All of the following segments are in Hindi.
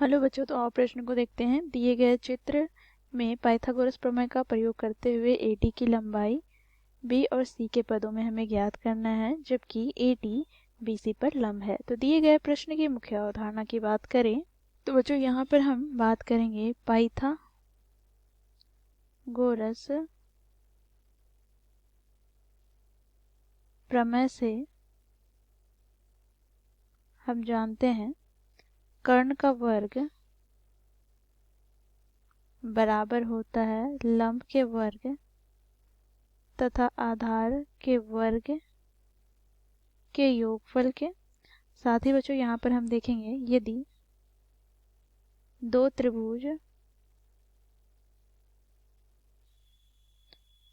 हेलो बच्चों, तो आओ प्रश्न को देखते हैं। दिए गए चित्र में पाइथागोरस प्रमेय का प्रयोग करते हुए AD की लंबाई B और C के पदों में हमें ज्ञात करना है, जबकि AD BC पर लंब है। तो दिए गए प्रश्न की मुख्य अवधारणा की बात करें तो बच्चों यहाँ पर हम बात करेंगे पाइथागोरस प्रमेय से हम जानते हैं कर्ण का वर्ग बराबर होता है लंब के वर्ग तथा आधार के वर्ग के योगफल के। साथ ही बच्चों यहाँ पर हम देखेंगे यदि दो त्रिभुज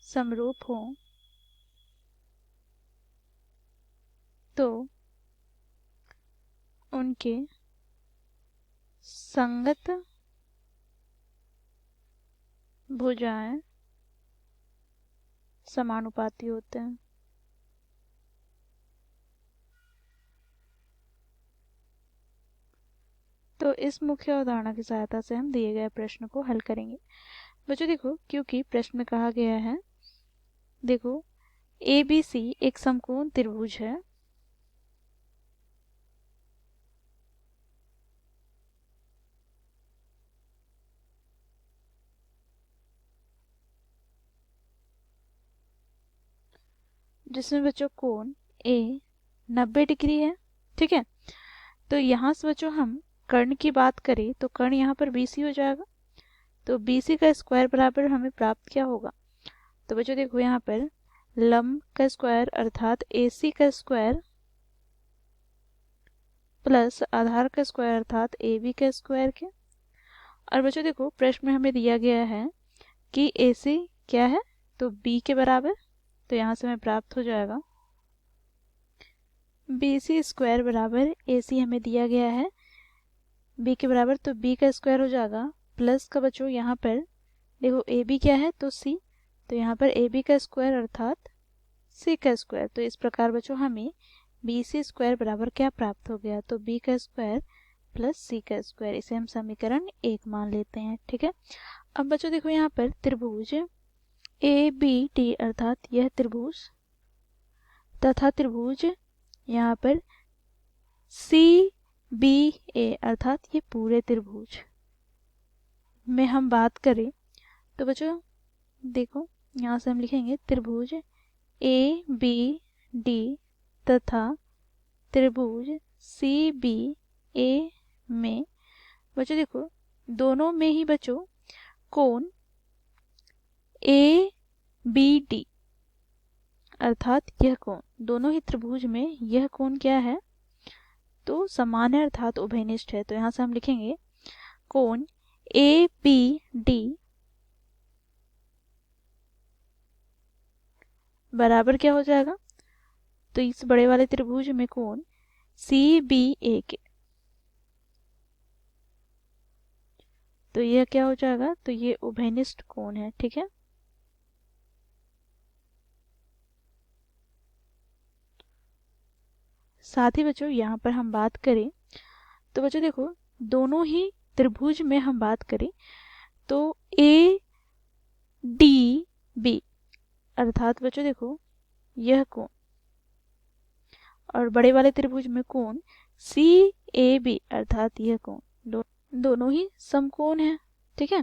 समरूप हों तो उनके संगत भुजाएं समानुपाती होते हैं। तो इस मुख्य अवधारणा की सहायता से हम दिए गए प्रश्न को हल करेंगे। बच्चों देखो, क्योंकि प्रश्न में कहा गया है, देखो ABC एक समकोण त्रिभुज है जिसमें बच्चों कोण A 90 डिग्री है। ठीक है, तो यहाँ से बच्चों हम कर्ण की बात करें तो कर्ण यहाँ पर BC हो जाएगा। तो BC का स्क्वायर बराबर हमें प्राप्त क्या होगा? तो बच्चों देखो यहाँ पर लंब का स्क्वायर अर्थात AC का स्क्वायर प्लस आधार का स्क्वायर अर्थात AB का स्क्वायर के। और बच्चों देखो प्रश्न में हमें दिया गया है कि AC क्या है, तो B के बराबर। तो यहाँ से हमें प्राप्त हो जाएगा BC स्क्वायर बराबर AC हमें दिया गया है B के बराबर, तो B का स्क्वायर हो जाएगा प्लस का बच्चों यहाँ पर देखो AB क्या है तो C, तो यहाँ पर AB का स्क्वायर अर्थात C का स्क्वायर। तो इस प्रकार बच्चों हमें BC स्क्वायर बराबर क्या प्राप्त हो गया, तो B का स्क्वायर प्लस C का स्क्वायर। इसे हम समीकरण 1 मान लेते हैं। ठीक है, अब बच्चों देखो यहाँ पर त्रिभुज ABD अर्थात यह त्रिभुज तथा त्रिभुज यहाँ पर CBA अर्थात ये पूरे त्रिभुज में हम बात करें तो बच्चों देखो यहाँ से हम लिखेंगे त्रिभुज ABD तथा त्रिभुज CBA में बच्चों देखो दोनों में ही बच्चों कोण ABD अर्थात यह कोण, दोनों ही त्रिभुज में यह कोण क्या है, तो समान है अर्थात उभयनिष्ठ है। तो यहाँ से हम लिखेंगे कोण ABD बराबर क्या हो जाएगा, तो इस बड़े वाले त्रिभुज में कोण CBA के, तो यह क्या हो जाएगा, तो ये उभयनिष्ठ कोण है। ठीक है, साथ ही बच्चों यहाँ पर हम बात करें तो बच्चों देखो दोनों ही त्रिभुज में हम बात करें तो ADB अर्थात बच्चों देखो यह कोण और बड़े वाले त्रिभुज में कोण CAB अर्थात यह कोण, दोनों ही समकोण है। ठीक है,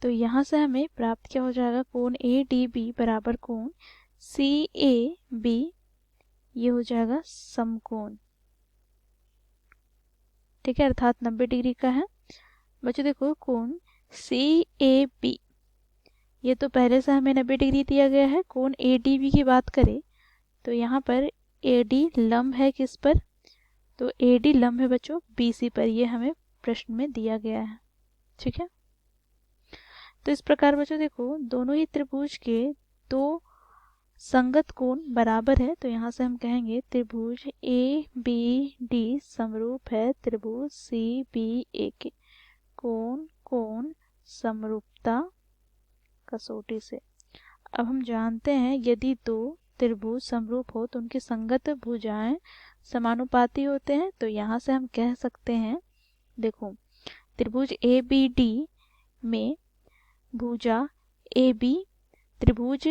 तो यहाँ से हमें प्राप्त क्या हो जाएगा, कोण ADB बराबर कोण CAB, ये हो जाएगा समकोण। ठीक है, अर्थात 90 डिग्री का है। बच्चों देखो कोण CAB ये तो पहले से हमें 90 डिग्री दिया गया है। कोण ADB की बात करें तो यहाँ पर AD लंब है किस पर, तो AD लंब है बच्चों BC पर, ये हमें प्रश्न में दिया गया है। ठीक है, तो इस प्रकार बच्चों देखो दोनों ही त्रिभुज के दो संगत कोण बराबर है। तो यहाँ से हम कहेंगे त्रिभुज ABD समरूप है त्रिभुज CBA के, कोण समरूपता कसौटी से। अब हम जानते हैं यदि दो त्रिभुज समरूप हो तो उनकी संगत भुजाएं समानुपाती होते हैं। तो यहाँ से हम कह सकते हैं देखो त्रिभुज ABD में भुजा AB, त्रिभुज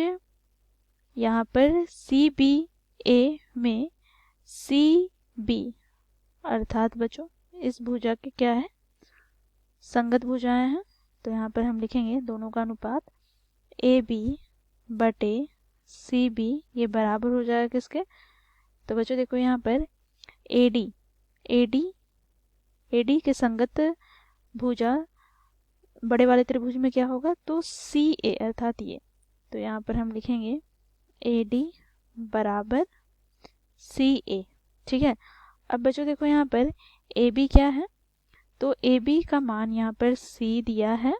यहाँ पर CBA में CB, अर्थात बच्चों इस भुजा के क्या है, संगत भुजाएं हैं। तो यहाँ पर हम लिखेंगे दोनों का अनुपात AB बटे CB, ये बराबर हो जाएगा किसके, तो बच्चों देखो यहाँ पर AD के संगत भुजा बड़े वाले त्रिभुज में क्या होगा, तो CA अर्थात ये। तो यहाँ पर हम लिखेंगे AD बराबर CA, ठीक है। अब बच्चों देखो यहाँ पर AB क्या है, तो AB का मान यहाँ पर C दिया है,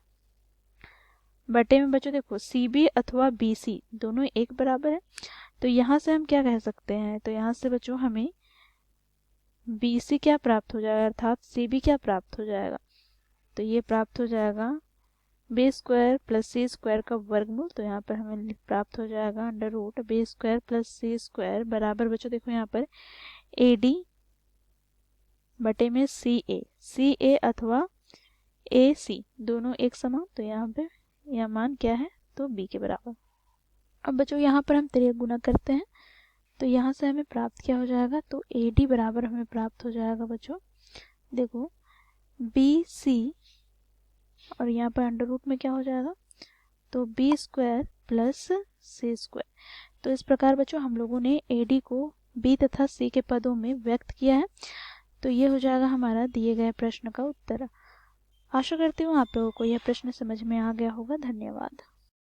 बटे में बच्चों देखो CB अथवा BC दोनों एक बराबर है। तो यहाँ से हम क्या कह सकते हैं, तो यहाँ से बच्चों हमें BC क्या प्राप्त हो जाएगा, अर्थात CB क्या प्राप्त हो जाएगा, तो ये प्राप्त हो जाएगा B square plus C square का वर्गमूल। तो यहाँ पर हमें प्राप्त हो जाएगा under root B square plus C square बराबर बच्चों देखो यहाँ पर AD बटे में CA अथवा AC दोनों एक समान, तो यहाँ पे यह मान क्या है, तो B के बराबर। अब बच्चों यहाँ पर हम त्रिक गुना करते हैं, तो यहाँ से हमें प्राप्त क्या हो जाएगा, तो AD बराबर हमें प्राप्त हो जाएगा बच्चों देखो BC, और यहाँ पर अंडर रूट में क्या हो जाएगा, तो B square plus C square. तो इस प्रकार बच्चों हम लोगों ने AD को B तथा C के पदों में व्यक्त किया है। तो ये हो जाएगा हमारा दिए गए प्रश्न का उत्तर। आशा करती हूँ आप लोगों को यह प्रश्न समझ में आ गया होगा। धन्यवाद।